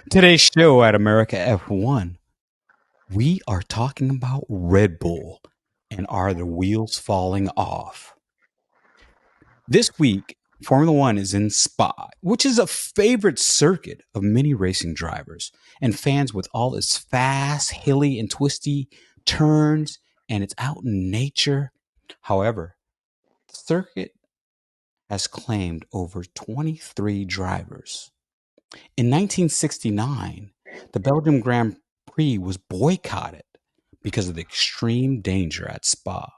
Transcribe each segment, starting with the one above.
Today's show at America F1, we are talking about Red Bull and are the wheels falling off? This week, Formula One is in Spa, which is a favorite circuit of many racing drivers and fans with all its fast, hilly, and twisty turns, and it's out in nature. However, the circuit has claimed over 23 drivers. In 1969, the Belgium Grand Prix was boycotted because of the extreme danger at Spa.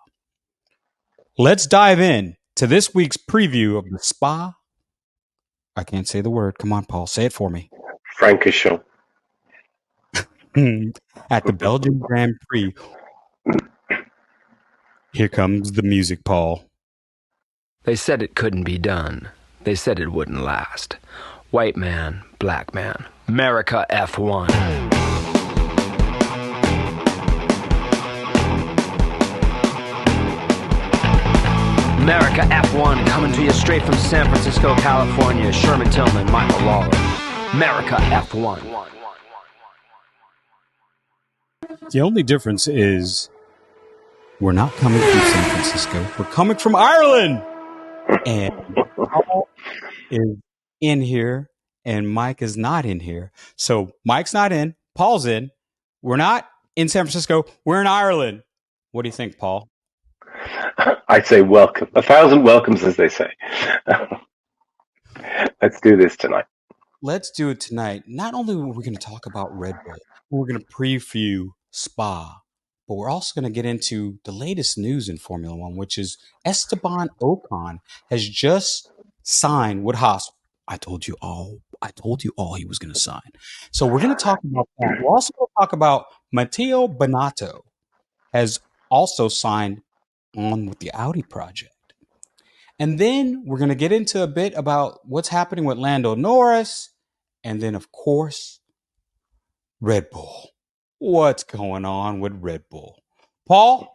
Let's dive in to this week's preview of the Spa. I can't say the word. Come on, Paul, say it for me. Francorchamps. At the Belgium Grand Prix. Here comes the music, Paul. They said it couldn't be done. They said it wouldn't last. White man, black man. America F1. America F1 coming to you straight from San Francisco, California. Sherman Tillman, Michael Lawler. America F1. The only difference is we're not coming from San Francisco. We're coming from Ireland. And Paul is in here and Mike is not in here. So Mike's not in. Paul's in. We're not in San Francisco. We're in Ireland. What do you think, Paul? I'd say welcome. 1,000 welcomes, as they say. Let's do this tonight. Let's do it tonight. Not only are we going to talk about Red Bull, we're going to preview Spa, but we're also going to get into the latest news in Formula One, which is Esteban Ocon has just signed with Haas. I told you all he was going to sign. So we're going to talk about that. We're also going to talk about Matteo Binotto has also signed on with the Audi project. And then we're going to get into a bit about what's happening with Lando Norris. And then, of course, Red Bull. What's going on with Red Bull? Paul?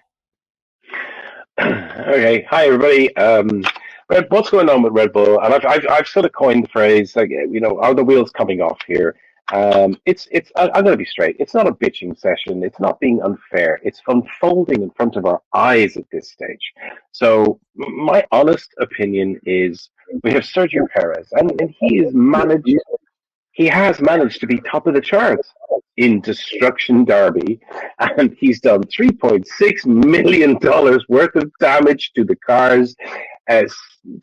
Okay. Hi, everybody. What's going on with Red Bull? And I've sort of coined the phrase, like, are the wheels coming off here? I'm going to be straight. It's not a bitching session. It's not being unfair. It's unfolding in front of our eyes at this stage. So my honest opinion is we have Sergio Perez, and he has managed to be top of the charts in Destruction Derby, and he's done $3.6 million worth of damage to the cars. It's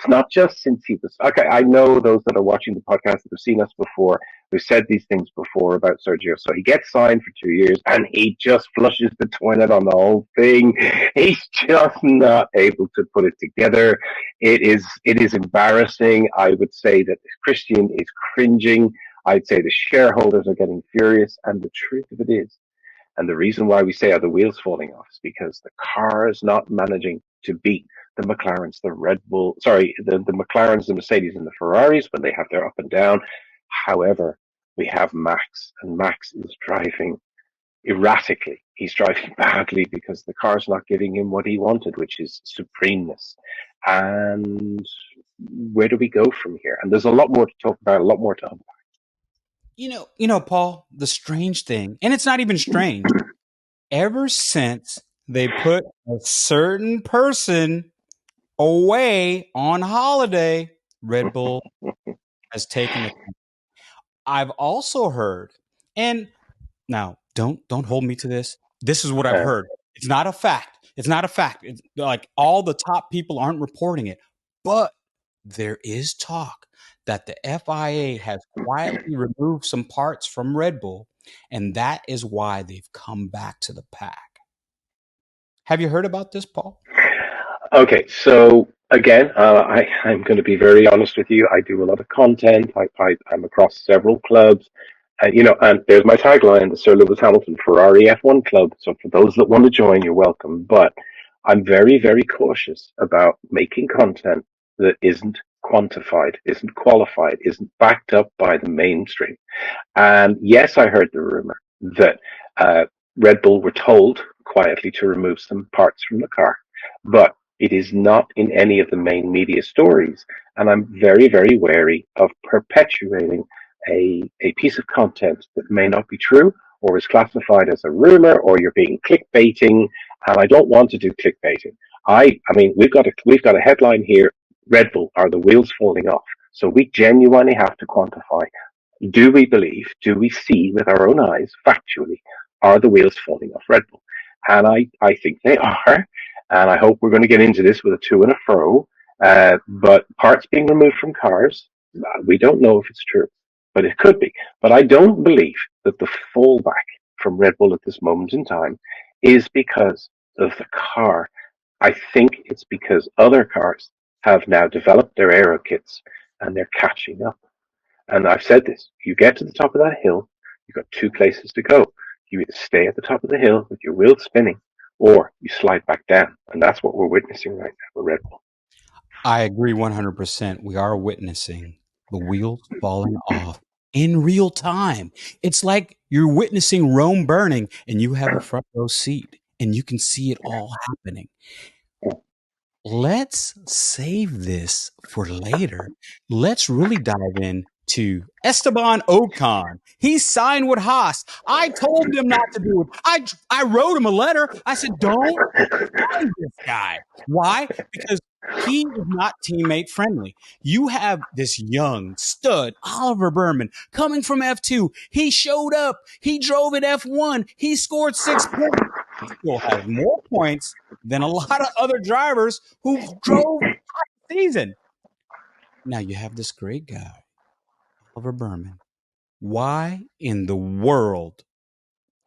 not just since he was okay. I know those that are watching the podcast that have seen us before. We've said these things before about Sergio. So he gets signed for 2 years, and he just flushes the toilet on the whole thing. He's just not able to put it together. It is embarrassing. I would say that Christian is cringing. I'd say the shareholders are getting furious, and the truth of it is, and the reason why we say are the wheels falling off is because the car is not managing to beat the McLarens, the Red Bull, the McLarens, the Mercedes, and the Ferraris when they have their up and down. However, we have Max, and Max is driving erratically. He's driving badly because the car's not giving him what he wanted, which is supremeness. And where do we go from here? And there's a lot more to talk about, a lot more to unpack. You know, Paul, the strange thing, and it's not even strange, ever since they put a certain person away on holiday, Red Bull has taken it. I've also heard, and now don't hold me to this. This is what I've heard. It's not a fact. It's like all the top people aren't reporting it, but there is talk that the FIA has quietly removed some parts from Red Bull, and that is why they've come back to the pack. Have you heard about this, Paul? Okay, so again, I'm going to be very honest with you. I do a lot of content. I'm across several clubs. And there's my tagline, the Sir Lewis Hamilton Ferrari F1 Club. So for those that want to join, you're welcome. But I'm very, very cautious about making content that isn't quantified, isn't qualified, isn't backed up by the mainstream. And yes, I heard the rumor that Red Bull were told quietly to remove some parts from the car, but it is not in any of the main media stories. And I'm very, very wary of perpetuating a piece of content that may not be true or is classified as a rumor or you're being clickbaiting. And I don't want to do clickbaiting. I mean, we've got a headline here. Red Bull, are the wheels falling off? So we genuinely have to quantify. Do we believe, do we see with our own eyes, factually, are the wheels falling off Red Bull? And I think they are. And I hope we're going to get into this with a to and a fro. But parts being removed from cars, we don't know if it's true, but it could be. But I don't believe that the fallback from Red Bull at this moment in time is because of the car. I think it's because other cars have now developed their aero kits and they're catching up. And I've said this, you get to the top of that hill, you've got two places to go. You either stay at the top of the hill with your wheels spinning, or you slide back down. And that's what we're witnessing right now with Red Bull. I agree 100%. We are witnessing the wheels falling off in real time. It's like you're witnessing Rome burning and you have a front row seat and you can see it all happening. Let's save this for later. Let's really dive in to Esteban Ocon. He signed with Haas. I told him not to do it. I wrote him a letter. I said, don't sign this guy. Why? Because he is not teammate friendly. You have this young stud, Oliver Berman, coming from F2. He showed up. He drove at F1. He scored 6 points. He still has more points than a lot of other drivers who drove half the season. Now you have this great guy, Oliver Berman. Why in the world?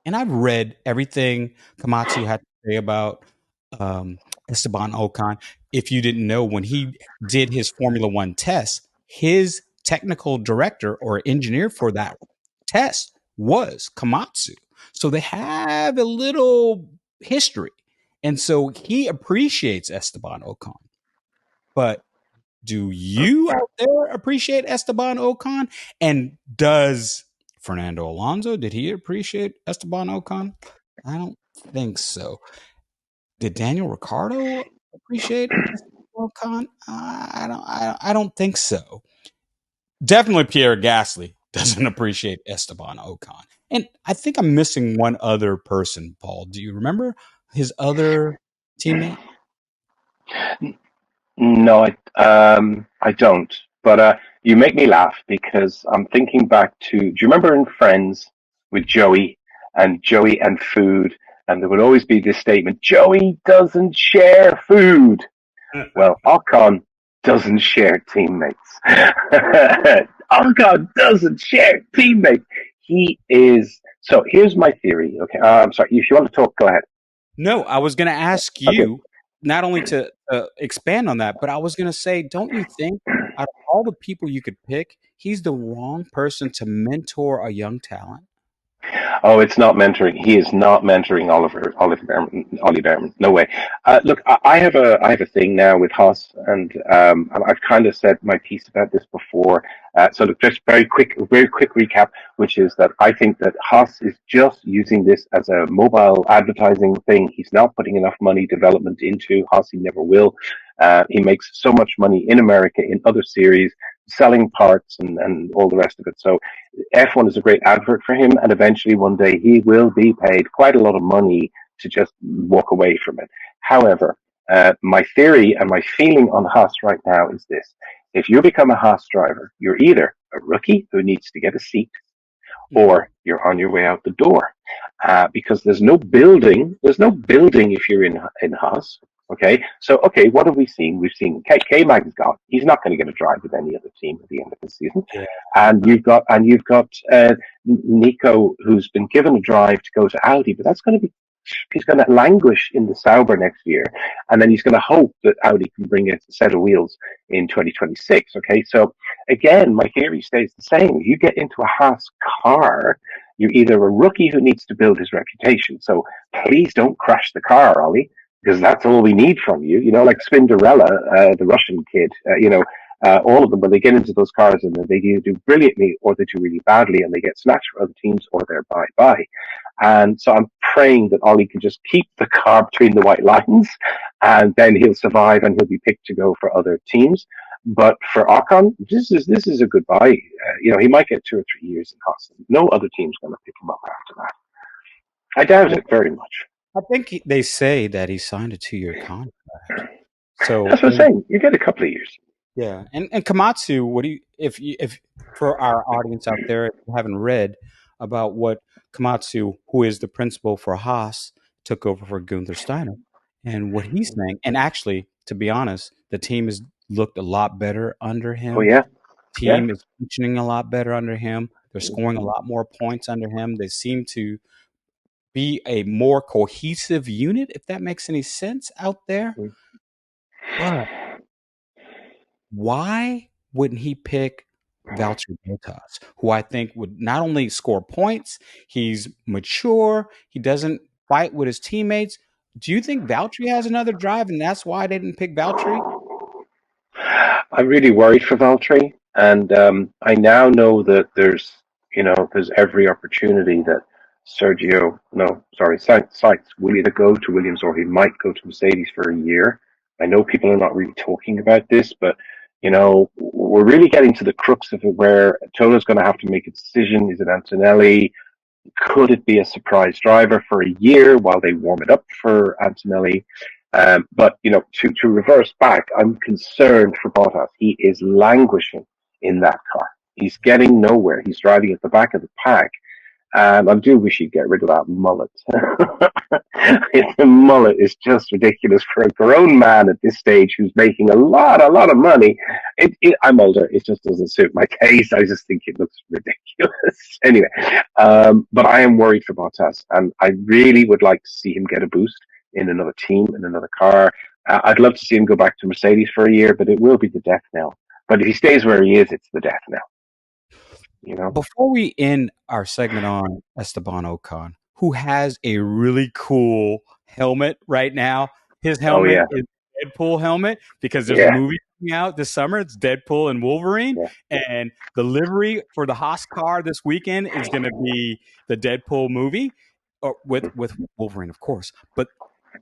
And I've read everything Komatsu had to say about Esteban Ocon. If you didn't know, when he did his Formula One test, his technical director or engineer for that test was Komatsu. So they have a little history. And so he appreciates Esteban Ocon. But do you out there appreciate Esteban Ocon? And does Fernando Alonso, did he appreciate Esteban Ocon? I don't think so. Did Daniel Ricciardo appreciate Esteban Ocon? I don't think so. Definitely Pierre Gasly doesn't appreciate Esteban Ocon. And I think I'm missing one other person, Paul. Do you remember his other teammate? No, I don't. But you make me laugh because I'm thinking back to. Do you remember in Friends with Joey and food, and there would always be this statement: Joey doesn't share food. Well, Ocon doesn't share teammates. Ocon doesn't share teammates. He is. So here's my theory. Okay, I'm sorry. If you want to talk, go ahead. No, I was going to ask you not only to expand on that, but I was going to say, don't you think out of all the people you could pick, he's the wrong person to mentor a young talent? Oh, it's not mentoring. He is not mentoring Ollie German. No way. Look, I have a thing now with Haas, and I've kind of said my piece about this before. So look, just very quick recap, which is that I think that Haas is just using this as a mobile advertising thing. He's not putting enough money development into Haas. He never will. He makes so much money in America in other series, selling parts and all the rest of it. So F1 is a great advert for him, and eventually one day he will be paid quite a lot of money to just walk away from it. However, my theory and my feeling on Haas right now is this. If you become a Haas driver, you're either a rookie who needs to get a seat, or you're on your way out the door. Because there's no building if you're in Haas. Okay, so what have we seen? We've seen K-Mag's gone. He's not going to get a drive with any other team at the end of the season. Yeah. And you've got Nico, who's been given a drive to go to Audi, but he's going to languish in the Sauber next year, and then he's going to hope that Audi can bring a set of wheels in 2026. Okay, so again, my theory stays the same. If you get into a Haas car, you're either a rookie who needs to build his reputation. So please don't crash the car, Ollie, because that's all we need from you. You know, like Spinderella, the Russian kid, all of them, when they get into those cars and they either do brilliantly or they do really badly and they get snatched for other teams or they're bye-bye. And so I'm praying that Ollie can just keep the car between the white lines and then he'll survive and he'll be picked to go for other teams. But for Ocon, this is a goodbye. He might get 2 or 3 years in Haas. No other team's going to pick him up after that. I doubt Well, it very much. I think they say that he signed a 2-year contract. So That's what I'm saying. You get a couple of years. yeah, and Komatsu, what do you if for our audience out there, if you haven't read about what Komatsu, who is the principal for Haas, took over for Gunther Steiner, and what he's saying, and actually, to be honest, the team has looked a lot better under Oh him. yeah, yeah. Team is functioning a lot better under him. They're scoring a lot more points under him. They seem to be a more cohesive unit, if that makes any sense out there. But why wouldn't he pick Valtteri Bottas, who I think would not only score points, he's mature, he doesn't fight with his teammates. Do you think Valtteri has another drive, and that's why they didn't pick Valtteri? I'm really worried for Valtteri, and I now know that there's every opportunity that Sykes will either go to Williams or he might go to Mercedes for a year. I know people are not really talking about this, but we're really getting to the crux of it where Toto's going to have to make a decision. Is it Antonelli? Could it be a surprise driver for a year while they warm it up for Antonelli? But to reverse back, I'm concerned for Bottas. He is languishing in that car. He's getting nowhere. He's driving at the back of the pack. I do wish he'd get rid of that mullet. The mullet is just ridiculous for a grown man at this stage who's making a lot of money. I'm older. It just doesn't suit my taste. I just think it looks ridiculous. Anyway, but I am worried for Bottas, and I really would like to see him get a boost in another team, in another car. I'd love to see him go back to Mercedes for a year, but it will be the death knell. But if he stays where he is, it's the death knell. Before we end our segment on Esteban Ocon, who has a really cool helmet right now. His helmet is Deadpool helmet because there's a movie coming out this summer. It's Deadpool and Wolverine. Yeah. And the livery for the Haas car this weekend is going to be the Deadpool movie with Wolverine, of course. But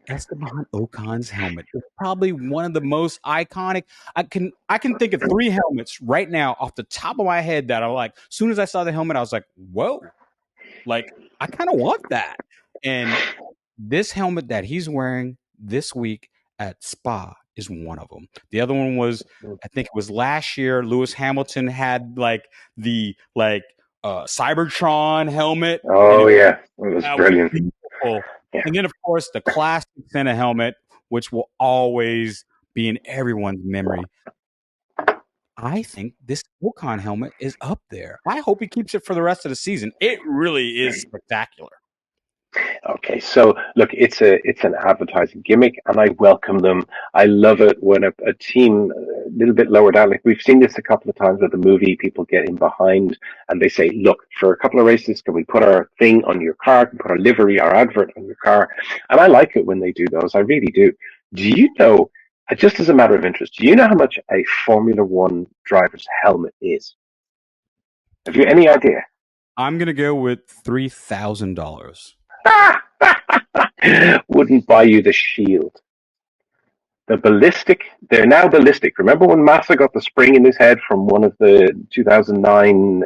Esteban Ocon's helmet is probably one of the most iconic. I can think of 3 helmets right now off the top of my head that are like, as soon as I saw the helmet, I was like, whoa, like I kind of want that. And this helmet that he's wearing this week at Spa is one of them. The other one was, I think it was last year, Lewis Hamilton had like the Cybertron helmet. Oh yeah, it was brilliant. Beautiful. Yeah. And then, of course, the classic Senna helmet, which will always be in everyone's memory. I think this Ocon helmet is up there. I hope he keeps it for the rest of the season. It really is spectacular. Okay, so look, it's an advertising gimmick, and I welcome them. I love it when a team a little bit lower down, like we've seen this a couple of times with the movie, people get in behind and they say, look, for a couple of races, can we put our thing on your car, can we put our livery, our advert on your car? And I like it when they do those. I really do. Do you know, just as a matter of interest, do you know how much a Formula One driver's helmet is? Have you any idea? I'm going to go with $3,000. Wouldn't buy you the shield. The ballistic, they're now ballistic. Remember when Massa got the spring in his head from one of the 2009,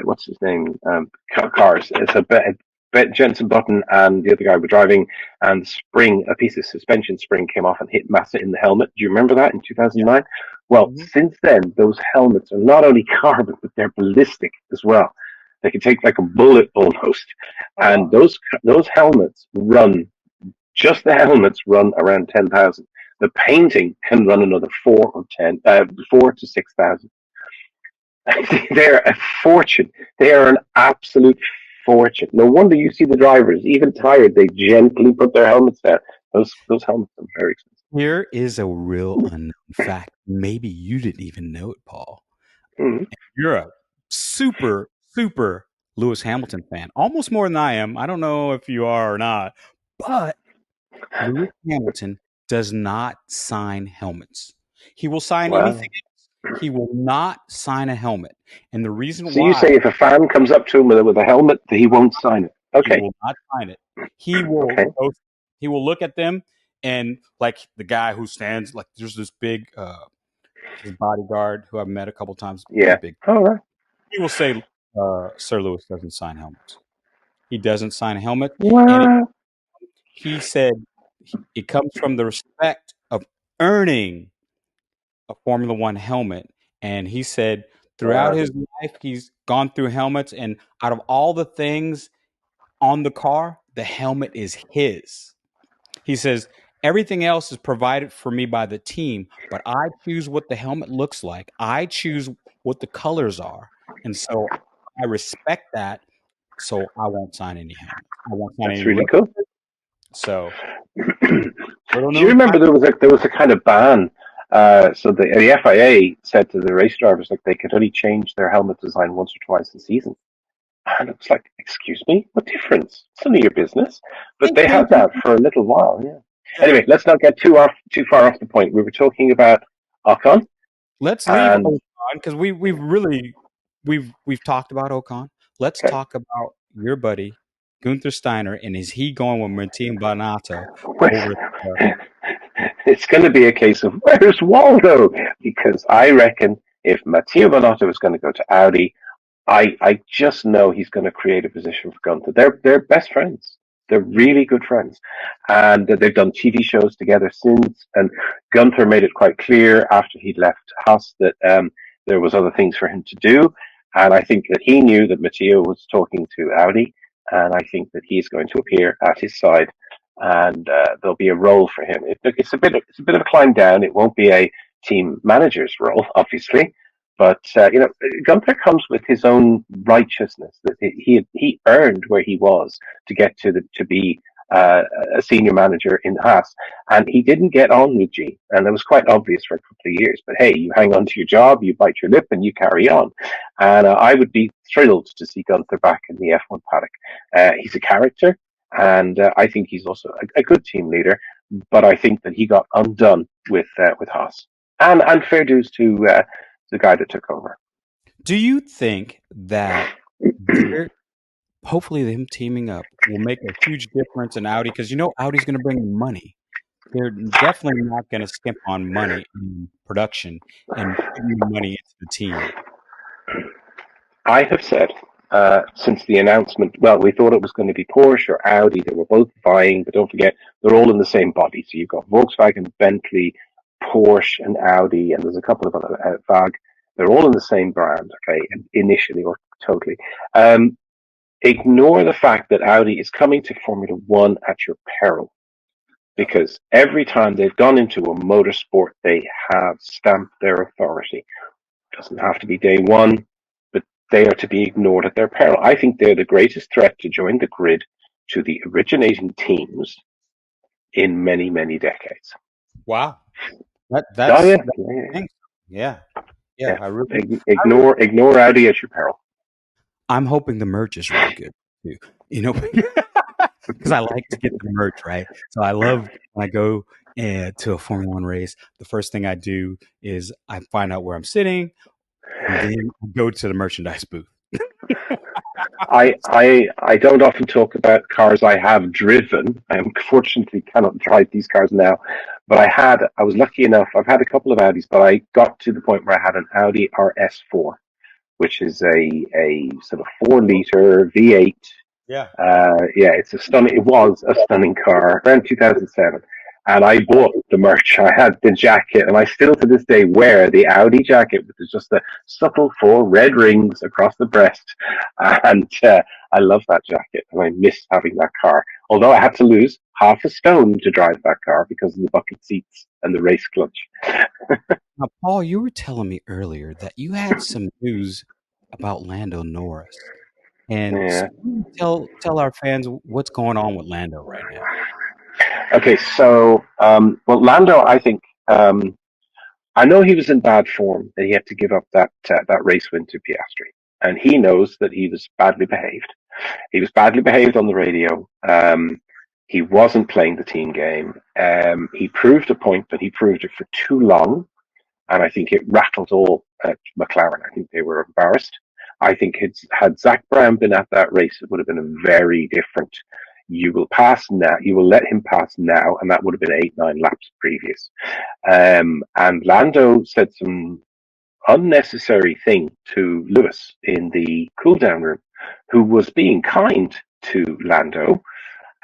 what's his name, cars? It's Jensen Button and the other guy were driving, and a piece of suspension spring came off and hit Massa in the helmet. Do you remember that in 2009? Yeah. Well, since then, those helmets are not only carbon, but they're ballistic as well. They can take like a bullet almost. And those helmets run, just the helmets run around 10,000. The painting can run another 4 to 6,000. They're a fortune. They are an absolute fortune. No wonder you see the drivers, even tired, they gently put their helmets down. Those helmets are very expensive. Here is a real unknown fact. Maybe you didn't even know it, Paul. Mm-hmm. You're a super Lewis Hamilton fan, almost more than I am. I don't know if you are or not, but Lewis Hamilton does not sign helmets. He will sign anything else. He will not sign a helmet. And the reason why... So you say if a fan comes up to him with a helmet, he won't sign it? Okay. He will not sign it. He will, he will look at them. And like the guy who stands, like there's this big his bodyguard who I've met a couple times, pretty Yeah. big. All right. He will say, Sir Lewis doesn't sign helmets. He doesn't sign a helmet. And What? he said it comes from the respect of earning a Formula One helmet. And he said throughout Wow. his life, he's gone through helmets. And out of all the things on the car, the helmet is his. He says, everything else is provided for me by the team, but I choose what the helmet looks like. I choose what the colors are. And so I respect that. So I won't sign any helmets. I won't sign That's any really rep. cool. So Do little you known remember fact. there was a kind of ban? So the FIA said to the race drivers like they could only change their helmet design once or twice a season, and it's like, excuse me, what difference? It's none of your business. But Think they had maybe that for a little while. Yeah. yeah. Anyway, let's not get too far off the point. We were talking about Ocon, Let's leave and Ocon because we've really we've talked about Ocon. Let's okay, talk about your buddy Gunther Steiner and is he going with Martin Binotto over the it's going to be a case of where's Waldo? Because I reckon if Matteo Binotto is going to go to Audi, I just know he's going to create a position for Gunther. They're best friends. They're really good friends, and they've done TV shows together since. And Gunther made it quite clear after he'd left Haas that there was other things for him to do, and I think that he knew that Matteo was talking to Audi, and I think that he's going to appear at his side, and there'll be a role for him. It's a bit of a climb down. It won't be a team manager's role, obviously, but Gunther comes with his own righteousness that he earned where he was to get to be uh, a senior manager in Haas, and he didn't get on with G, and it was quite obvious for a couple of years. But hey, you hang on to your job, you bite your lip, and you carry on. And I would be thrilled to see Gunther back in the F1 paddock. He's a character, and I think he's also a good team leader. But I think that he got undone with Haas, and fair dues to the guy that took over. Do you think that they're hopefully them teaming up will make a huge difference in Audi? Because you know Audi's going to bring money. They're definitely not going to skimp on money in production and putting money into the team. I have said since the announcement, well, we thought it was going to be Porsche or Audi. They were both vying, but don't forget, they're all in the same body. So you've got Volkswagen, Bentley, Porsche, and Audi, and there's a couple of other VAG. They're all in the same brand, okay, initially or totally. Um, Ignore the fact that Audi is coming to Formula One at your peril because every time they've gone into a motorsport, they have stamped their authority. It doesn't have to be day one, but they are to be ignored at their peril. I think they're the greatest threat to join the grid to the originating teams in many, many decades. Wow, Oh that's yeah, that yeah, yeah. things. Yeah, yeah. Yeah. I really, Ignore Audi at your peril. I'm hoping the merch is really good too. You know, because I like to get the merch right. So I love when I go to a Formula One race. The first thing I do is I find out where I'm sitting, and then go to the merchandise booth. I don't often talk about cars I have driven. I unfortunately cannot drive these cars now, but I was lucky enough. I've had a couple of Audis, but I got to the point where I had an Audi RS4, which is a sort of 4 liter V8. Yeah. Yeah, it was a stunning car around 2007. And I bought the merch. I had the jacket, and I still to this day wear the Audi jacket, which is just the subtle 4 red rings across the breast. And I love that jacket, and I miss having that car. Although I had to lose half a stone to drive that car because of the bucket seats and the race clutch. Now, Paul, you were telling me earlier that you had some news about Lando Norris, and so Yeah. tell our fans what's going on with Lando right now. Okay, so well, Lando, I think I know he was in bad form and he had to give up that race win to Piastri, and he knows that he was badly behaved. He was badly behaved on the radio. He wasn't playing the team game. He proved a point, but he proved it for too long, and I think it rattled all McLaren. I think they were embarrassed. I think had Zach Brown been at that race, it would have been a very different you will pass now. You will let him pass now, and that would have been 8-9 laps previous. And Lando said some unnecessary thing to Lewis in the cool down room, who was being kind to Lando.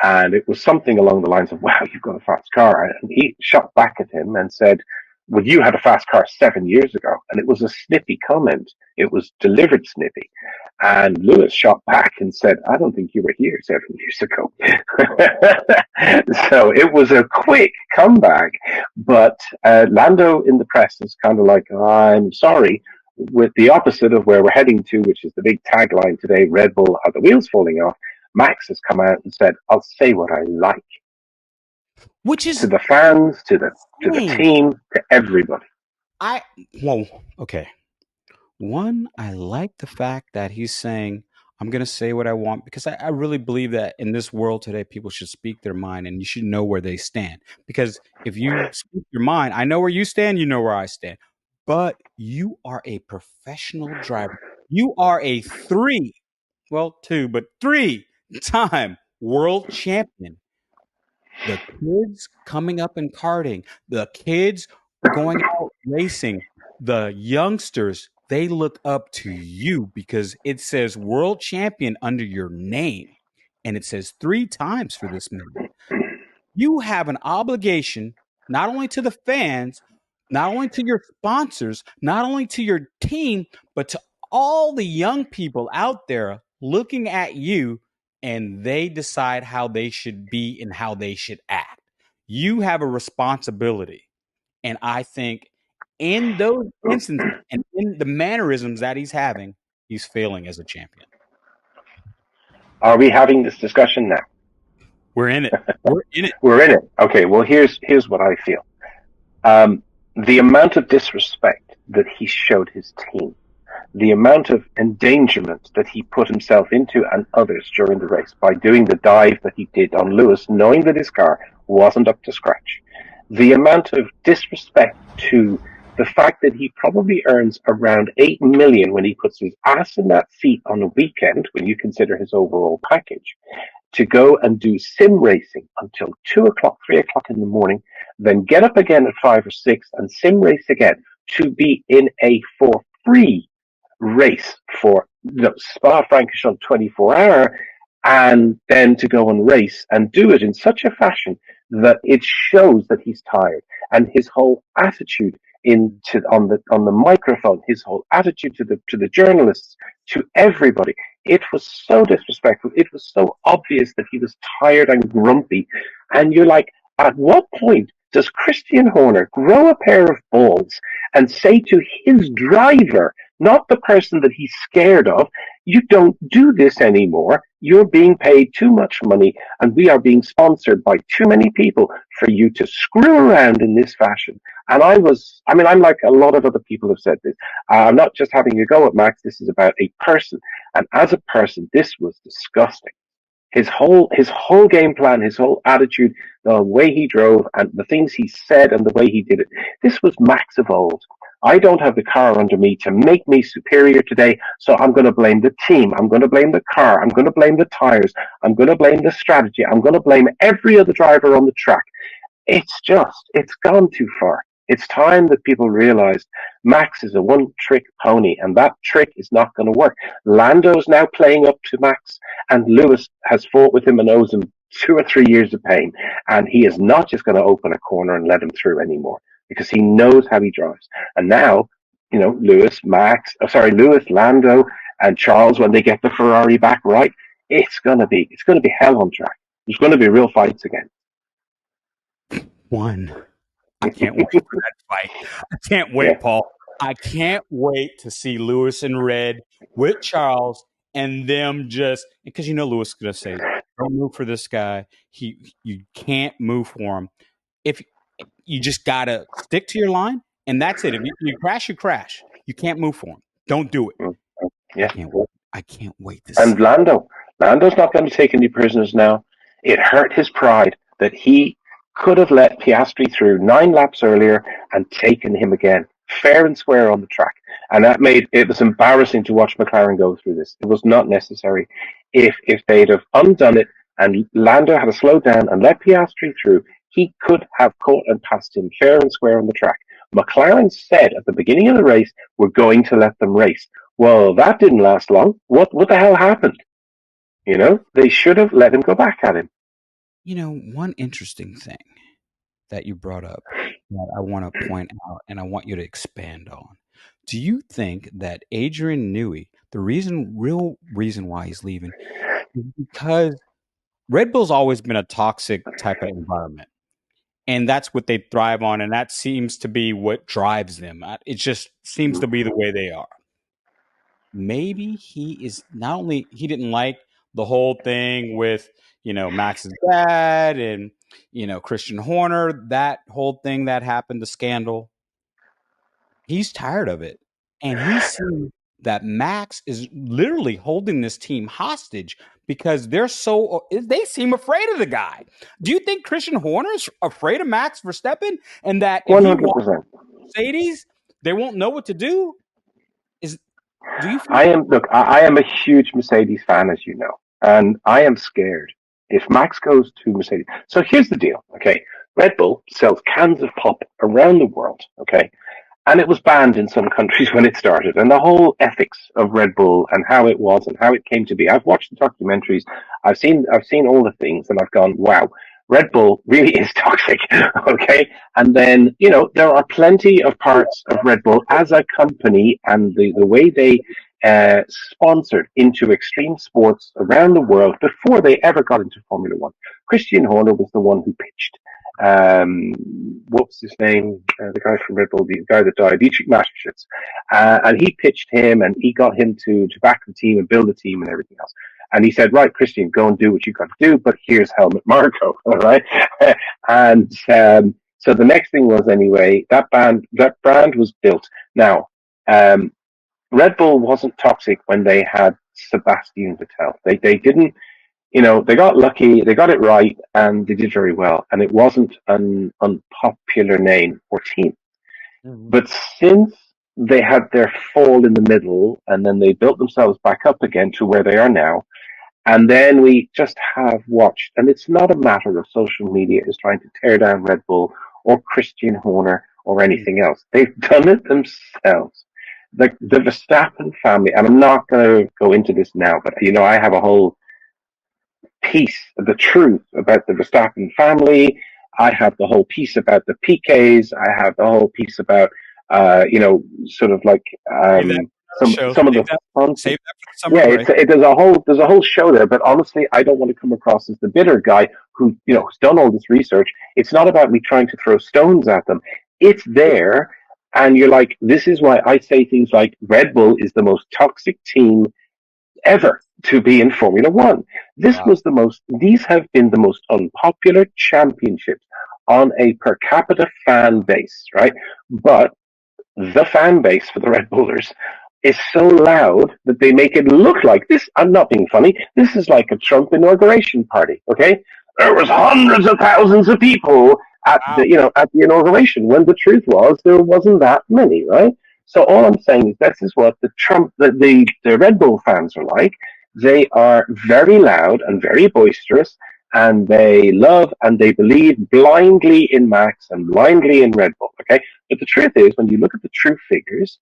And it was something along the lines of, wow, you've got a fast car. And he shot back at him and said, well, you had a fast car 7 years ago. And it was a snippy comment. It was delivered snippy. And Lewis shot back and said, I don't think you were here 7 years ago. So it was a quick comeback. But Lando in the press is kind of like, I'm sorry, with the opposite of where we're heading to, which is the big tagline today, Red Bull, are the wheels falling off? Max has come out and said, I'll say what I like. Which is to the fans, to the team, to everybody. Okay. One, I like the fact that he's saying, I'm going to say what I want, because I really believe that in this world today, people should speak their mind and you should know where they stand. Because if you speak your mind, I know where you stand, you know where I stand. But you are a professional driver. You are a 3-time world champion. The kids coming up in karting, the kids going out racing, the youngsters, they look up to you because it says world champion under your name. And it says 3 times for this man. You have an obligation, not only to the fans, not only to your sponsors, not only to your team, but to all the young people out there looking at you, and they decide how they should be and how they should act. You have a responsibility. And I think in those instances and in the mannerisms that he's having, he's failing as a champion. Are we having this discussion now? We're in it. We're in it. Okay, well, here's what I feel. The amount of disrespect that he showed his team, the amount of endangerment that he put himself into and others during the race by doing the dive that he did on Lewis, knowing that his car wasn't up to scratch, the amount of disrespect to the fact that he probably earns around 8 million when he puts his ass in that seat on a weekend, when you consider his overall package, to go and do sim racing until 2 o'clock, 3 o'clock in the morning, then get up again at 5 or 6 and sim race again to be in a for free race for Spa-Francorchamps 24-hour, and then to go and race and do it in such a fashion that it shows that he's tired, and his whole attitude on the microphone, his whole attitude to the journalists, to everybody, it was so disrespectful. It was so obvious that he was tired and grumpy, and you're like, at what point does Christian Horner grow a pair of balls and say to his driver, not the person that he's scared of, you don't do this anymore. You're being paid too much money, and we are being sponsored by too many people for you to screw around in this fashion. And I'm like a lot of other people have said this. I'm not just having a go at Max. This is about a person. And as a person, this was disgusting. His whole game plan, his whole attitude, the way he drove and the things he said and the way he did it. This was Max of old. I don't have the car under me to make me superior today, so I'm going to blame the team. I'm going to blame the car. I'm going to blame the tires. I'm going to blame the strategy. I'm going to blame every other driver on the track. It's gone too far. It's time that people realize Max is a one-trick pony, and that trick is not going to work. Lando's now playing up to Max, and Lewis has fought with him and owes him 2 or 3 years of pain, and he is not just going to open a corner and let him through anymore, because he knows how he drives. And now, Lewis, Lando, and Charles, when they get the Ferrari back right, it's going to be hell on track. There's going to be real fights again. I can't wait for that fight. I can't wait, Paul. I can't wait to see Lewis in red with Charles and them because Lewis is going to say, don't move for this guy. You can't move for him. If you just got to stick to your line, and that's it. If you crash, you crash. You can't move for him. Don't do it. Yeah. I can't wait to see. And Lando's not going to take any prisoners now. It hurt his pride that he could have let Piastri through 9 laps earlier and taken him again, fair and square on the track. And it was embarrassing to watch McLaren go through this. It was not necessary. If they'd have undone it and Lando had to slow down and let Piastri through, he could have caught and passed him fair and square on the track. McLaren said at the beginning of the race, we're going to let them race. Well, that didn't last long. What the hell happened? They should have let him go back at him. One interesting thing that you brought up that I want to point out and I want you to expand on. Do you think that Adrian Newey, the real reason why he's leaving, is because Red Bull's always been a toxic type of environment, and that's what they thrive on, and that seems to be what drives them. It just seems to be the way they are. Maybe he is not only he didn't like the whole thing with Max's dad and Christian Horner, that whole thing that happened, the scandal. He's tired of it, and he's seen that Max is literally holding this team hostage because they seem afraid of the guy. Do you think Christian Horner is afraid of Max Verstappen, and that if he wants 100%. Mercedes, they won't know what to do? Do you feel? I am a huge Mercedes fan, as you know, and I am scared if Max goes to Mercedes. So here's the deal, okay? Red Bull sells cans of pop around the world, okay? And it was banned in some countries when it started. And the whole ethics of Red Bull and how it was and how it came to be. I've watched the documentaries. I've seen all the things, and I've gone, wow, Red Bull really is toxic. Okay. And then, there are plenty of parts of Red Bull as a company and the way they sponsored into extreme sports around the world before they ever got into Formula One. Christian Horner was the one who pitched. What's his name? The guy from Red Bull, the guy that died, Dietrich Mateschitz. And he pitched him and he got him to back the team and build the team and everything else. And he said, right, Christian, go and do what you got to do, but here's Helmut Marko, all right? And so the next thing was, anyway, that brand was built. Now, Red Bull wasn't toxic when they had Sebastian Vettel. They didn't, they got lucky, they got it right, and they did very well. And it wasn't an unpopular name or team. Mm-hmm. But since they had their fall in the middle, and then they built themselves back up again to where they are now, and then we just have watched, and it's not a matter of social media is trying to tear down Red Bull or Christian Horner or anything else. They've done it themselves. The Verstappen family, and I'm not going to go into this now, but I have a whole piece of the truth about the Verstappen family. I have the whole piece about the PKs. I have the whole piece about, sort of like some of the fun. Save that for the summer break. There's a whole show there. But honestly, I don't want to come across as the bitter guy who has done all this research. It's not about me trying to throw stones at them. It's there, and you're like, this is why I say things like Red Bull is the most toxic team ever to be in Formula One. These have been the most unpopular championships on a per capita fan base, right? But the fan base for the Red Bullers is so loud that they make it look like this. I'm not being funny. This is like a Trump inauguration party, okay? There was hundreds of thousands of people at the inauguration, when the truth was there wasn't that many, right? So all I'm saying is this is what the Red Bull fans are like. They are very loud and very boisterous, and they love and they believe blindly in Max and blindly in Red Bull, okay? But the truth is, when you look at the true figures,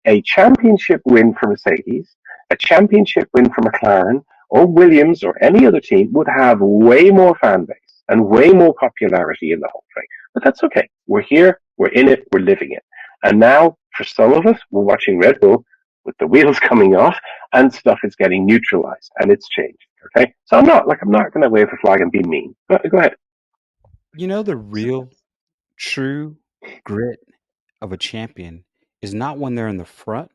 a championship win for Mercedes, a championship win for McLaren, or Williams, or any other team would have way more fan base and way more popularity in the whole thing. But that's okay. We're here, we're in it, we're living it. And now, for some of us, we're watching Red Bull with the wheels coming off and stuff is getting neutralized and it's changed. Okay? So I'm not going to wave a flag and be mean. Go ahead. The real, true grit of a champion is not when they're in the front,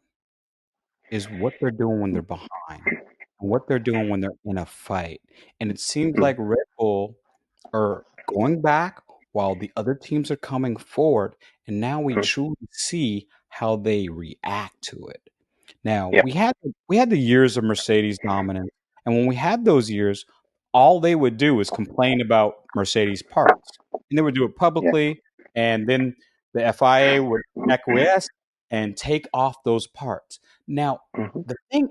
is what they're doing when they're behind, and what they're doing when they're in a fight. And it seems like Red Bull are going back while the other teams are coming forward, and now we truly see how they react to it. Now, we had the years of Mercedes dominance, and when we had those years, all they would do is complain about Mercedes parts, and they would do it publicly, and then the FIA would acquiesce and take off those parts. Now, the thing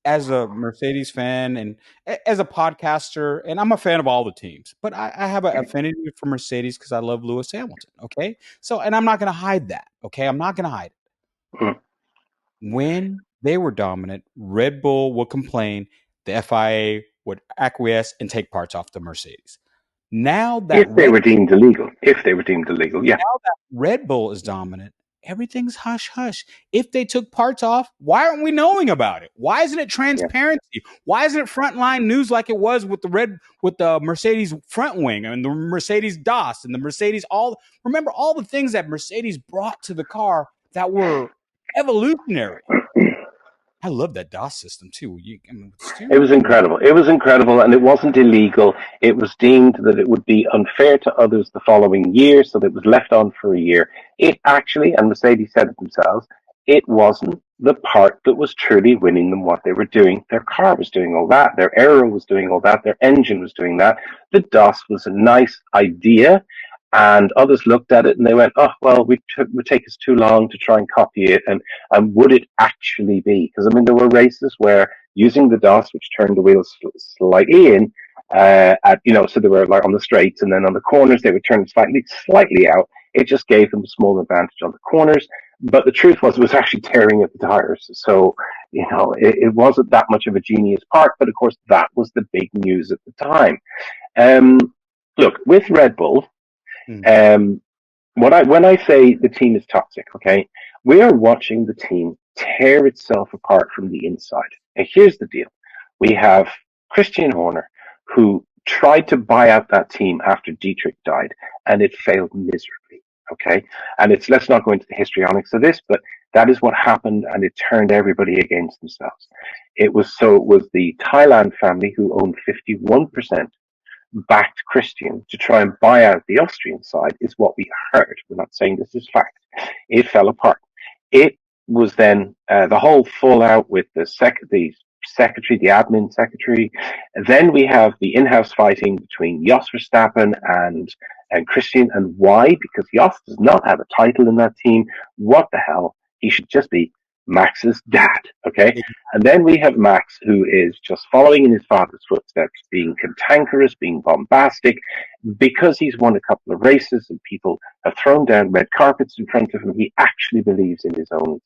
as a Mercedes fan and as a podcaster, and I'm a fan of all the teams, but I have an affinity for Mercedes because I love Lewis Hamilton. Okay. So, and I'm not going to hide that. Okay. I'm not going to hide it. Mm. When they were dominant, Red Bull would complain, the FIA would acquiesce and take parts off the Mercedes. Now that If they were deemed illegal. Yeah. Now that Red Bull is dominant, everything's hush hush. If they took parts off, why aren't we knowing about it? Why isn't it Yeah. transparency? Why isn't it frontline news like it was with the Mercedes front wing and the Mercedes DAS and the Mercedes remember all the things that Mercedes brought to the car that were evolutionary. I love that DOS system too. It was incredible. It was incredible, and it wasn't illegal. It was deemed that it would be unfair to others the following year, so that it was left on for a year. It actually, and Mercedes said it themselves, it wasn't the part that was truly winning them what they were doing. Their car was doing all that. Their aero was doing all that. Their engine was doing that. The DOS was a nice idea. And others looked at it and they went, "Oh well, it would take us too long to try and copy it." And would it actually be? Because I mean, there were races where using the DOS, which turned the wheels slightly in, so they were like on the straights, and then on the corners they would turn slightly out. It just gave them a small advantage on the corners. But the truth was, it was actually tearing at the tires. So it wasn't that much of a genius part. But of course, that was the big news at the time. Look, with Red Bull. When I say the team is toxic, okay, we are watching the team tear itself apart from the inside. And here's the deal: we have Christian Horner, who tried to buy out that team after Dietrich died, and it failed miserably. Okay, and let's not go into the histrionics of this, but that is what happened, and it turned everybody against themselves. It was the Thailand family who owned 51%. Backed Christian to try and buy out the Austrian side, is what we heard. We're not saying this is fact. It fell apart. It was then the whole fallout with the secretary, the admin secretary. And then we have the in-house fighting between Jos Verstappen and Christian. And why? Because Jos does not have a title in that team. What the hell? He should just be Max's dad, okay? And then we have Max, who is just following in his father's footsteps, being cantankerous, being bombastic, because he's won a couple of races and people have thrown down red carpets in front of him. He actually believes in his own,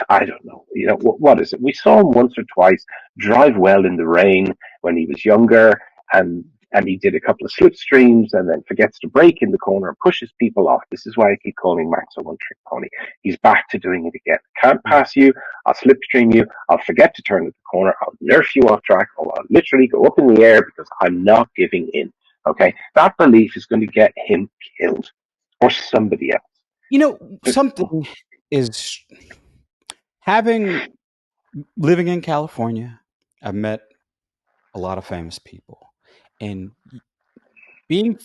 I don't know, what is it? We saw him once or twice drive well in the rain when he was younger, and he did a couple of slipstreams and then forgets to brake in the corner and pushes people off. This is why I keep calling Max a one-trick pony. He's back to doing it again. Can't pass you. I'll slipstream you. I'll forget to turn at the corner. I'll nerf you off track, or I'll literally go up in the air because I'm not giving in. Okay? That belief is going to get him killed or somebody else. Something is living in California, I've met a lot of famous people. And being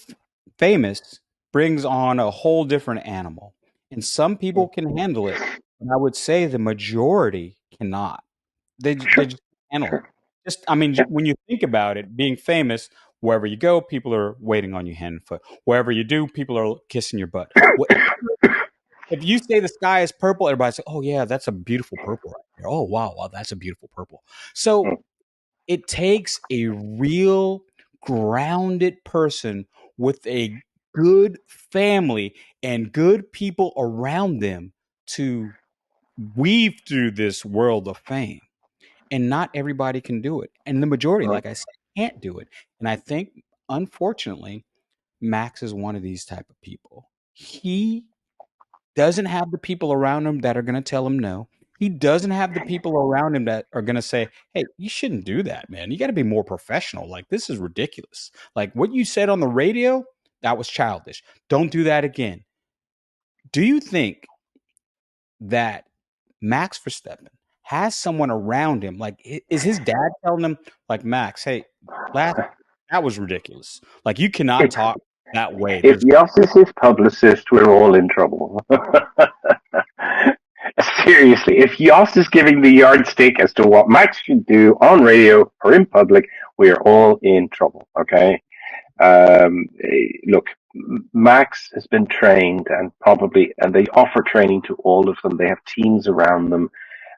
famous brings on a whole different animal. And some people can handle it. And I would say the majority cannot. They just handle it. When you think about it, being famous, wherever you go, people are waiting on you hand and foot. Wherever you do, people are kissing your butt. If you say the sky is purple, everybody says, "Oh yeah, that's a beautiful purple right there. Oh wow, that's a beautiful purple." So it takes a real grounded person with a good family and good people around them to weave through this world of fame. And not everybody can do it. And the majority, like I said, can't do it. And I think, unfortunately, Max is one of these type of people. He doesn't have the people around him that are going to tell him no. He doesn't have the people around him that are going to say, "Hey, you shouldn't do that, man. You got to be more professional. Like, this is ridiculous. Like, what you said on the radio, that was childish. Don't do that again." Do you think that Max Verstappen has someone around him? Like, is his dad telling him, like, "Max, hey, that was ridiculous. Like, you cannot talk that way." If Jos is his publicist, we're all in trouble. Seriously, if Jos is giving the yardstick as to what Max should do on radio or in public, we are all in trouble, okay? Look, Max has been trained and they offer training to all of them. They have teams around them.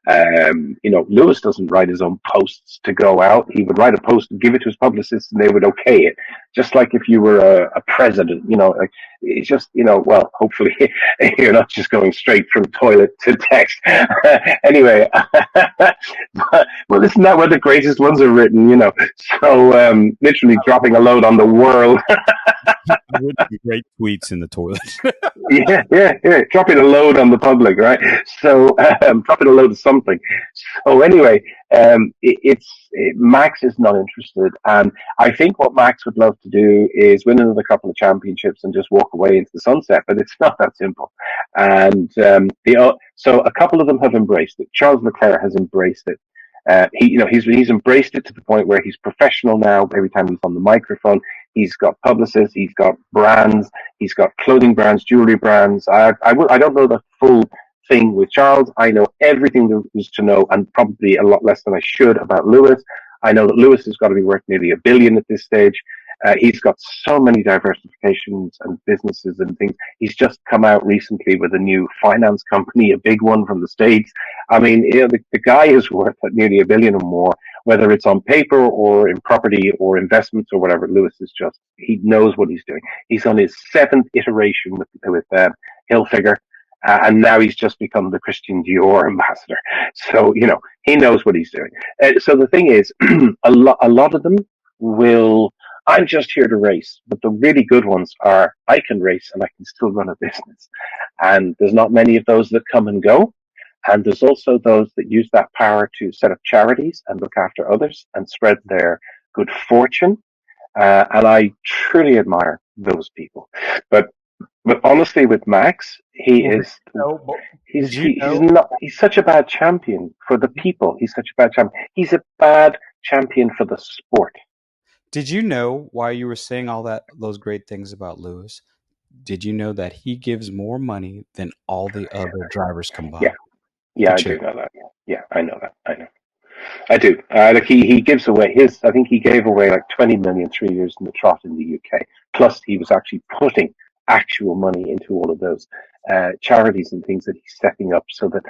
Lewis doesn't write his own posts to go out. He would write a post and give it to his publicist, and they would okay it. Just like if you were a president, like it's just, well, hopefully you're not just going straight from toilet to text. Anyway, well, isn't that where the greatest ones are written? So literally dropping a load on the world. Great tweets in the toilet. yeah. Dropping a load on the public, right? So dropping a load of something. So anyway, Max is not interested, and I think what Max would love to do is win another couple of championships and just walk away into the sunset. But it's not that simple. And so a couple of them have embraced it. Charles Leclerc has embraced it. He's embraced it to the point where he's professional now. Every time he's on the microphone, he's got publicists, he's got brands, he's got clothing brands, jewelry brands. I don't know the full thing with Charles. I know everything there is to know, and probably a lot less than I should about Lewis. I know that Lewis has got to be worth nearly $1 billion at this stage. He's got so many diversifications and businesses and things. He's just come out recently with a new finance company, a big one from the States. I mean, the guy is worth nearly $1 billion or more, whether it's on paper or in property or investments or whatever. Lewis is he knows what he's doing. He's on his 7th iteration with Hilfiger. And now he's just become the Christian Dior ambassador. So, he knows what he's doing. So the thing is, a lot of them will, I'm just here to race. But the really good ones are, I can race and I can still run a business. And there's not many of those that come and go. And there's also those that use that power to set up charities and look after others and spread their good fortune. And I truly admire those people. But honestly, with Max, he's such a bad champion for the people. He's such a bad champion. He's a bad champion for the sport. Did you know, while you were saying those great things about Lewis, did you know that he gives more money than all the other drivers combined? Yeah, I do know that. Yeah, I know that. I do. He gives away I think he gave away like 20 million 3 years in the trot in the UK. Plus, he was actually putting actual money into all of those charities and things that he's setting up so that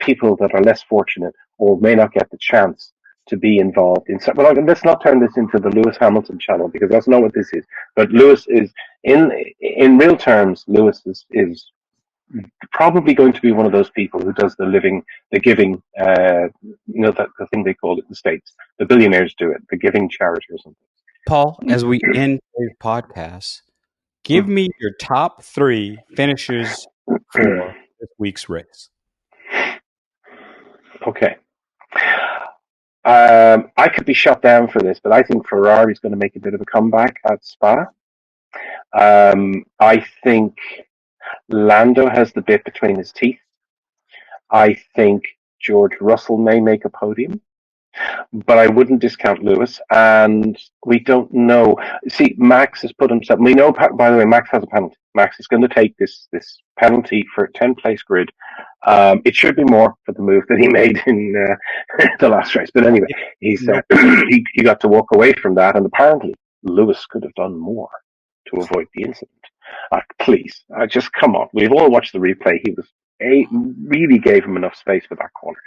people that are less fortunate or may not get the chance to be involved in. Well, let's not turn this into the Lewis Hamilton channel, because that's not what this is. But Lewis is, in real terms, Lewis is probably going to be one of those people who does the giving, the thing they call it in the States. The billionaires do it, the giving charity or something. Paul, as we end today's podcast, give me your top 3 finishers for this week's race. Okay. I could be shut down for this, but I think Ferrari's going to make a bit of a comeback at Spa. I think Lando has the bit between his teeth. I think George Russell may make a podium, but I wouldn't discount Lewis. And we don't know. See, Max has put himself. We know, by the way, Max has a penalty. Max is going to take this penalty for a 10-place grid. It should be more for the move that he made in the last race. But anyway, he got to walk away from that, and apparently Lewis could have done more to avoid the incident. Please, just come on. We've all watched the replay. He really gave him enough space for that corner.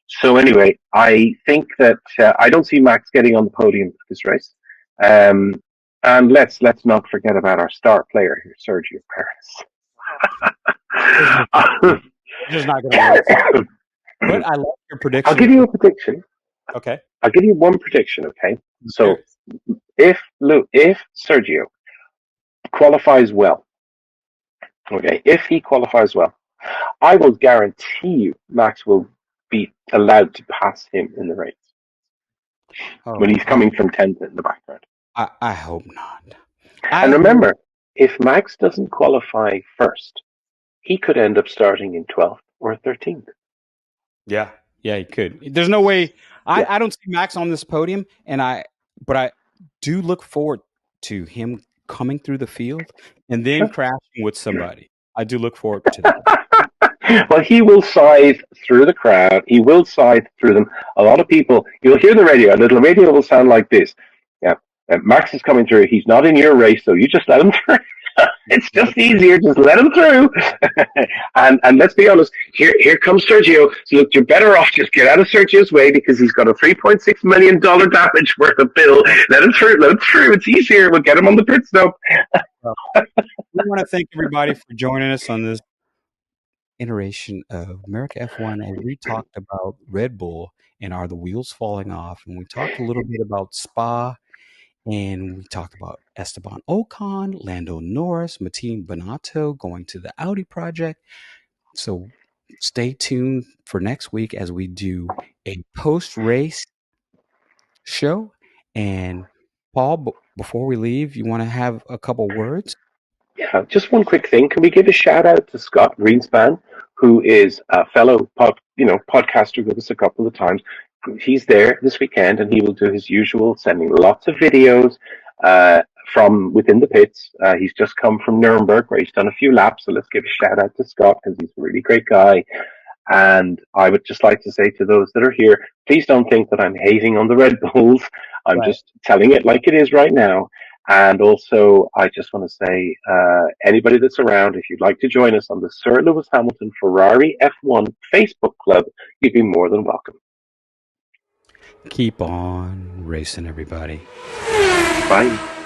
So anyway, I think that I don't see Max getting on the podium for this race. And let's not forget about our star player here, Sergio Perez. Just not going to work. But I like your prediction. I'll give you a prediction. Okay. I'll give you one prediction. Okay. So if Sergio qualifies well, if he qualifies well, I will guarantee you Max will be allowed to pass him in the race when he's coming from 10th in the background. I hope not. And remember, if Max doesn't qualify first, he could end up starting in 12th or 13th. Yeah, he could. There's no way. I don't see Max on this podium, but I do look forward to him coming through the field and then crashing with somebody. I do look forward to that. Well, he will scythe through the crowd. He will scythe through them. A lot of people, you'll hear the radio. The radio will sound like this. Yeah, Max is coming through. He's not in your race, so you just let him through. It's just easier. Just let him through. And let's be honest. Here comes Sergio. So look, you're better off just get out of Sergio's way because he's got a $3.6 million damage worth of bill. Let him through. Let him through. It's easier. We'll get him on the pit stop. We want to thank everybody for joining us on this iteration of America F1 as we talked about Red Bull and are the wheels falling off. And we talked a little bit about Spa, and we talked about Esteban Ocon, Lando Norris, Binotto going to the Audi project. So stay tuned for next week as we do a post-race show. And Paul, before we leave, you want to have a couple words? Yeah, just one quick thing. Can we give a shout out to Scott Greenspan, who is a fellow podcaster with us a couple of times? He's there this weekend, and he will do his usual, sending lots of videos from within the pits. He's just come from Nuremberg, where he's done a few laps. So let's give a shout out to Scott because he's a really great guy. And I would just like to say to those that are here, please don't think that I'm hating on the Red Bulls. I'm just telling it like it is right now. And also, I just want to say, anybody that's around, if you'd like to join us on the Sir Lewis Hamilton Ferrari F1 Facebook Club, you'd be more than welcome. Keep on racing, everybody. Bye.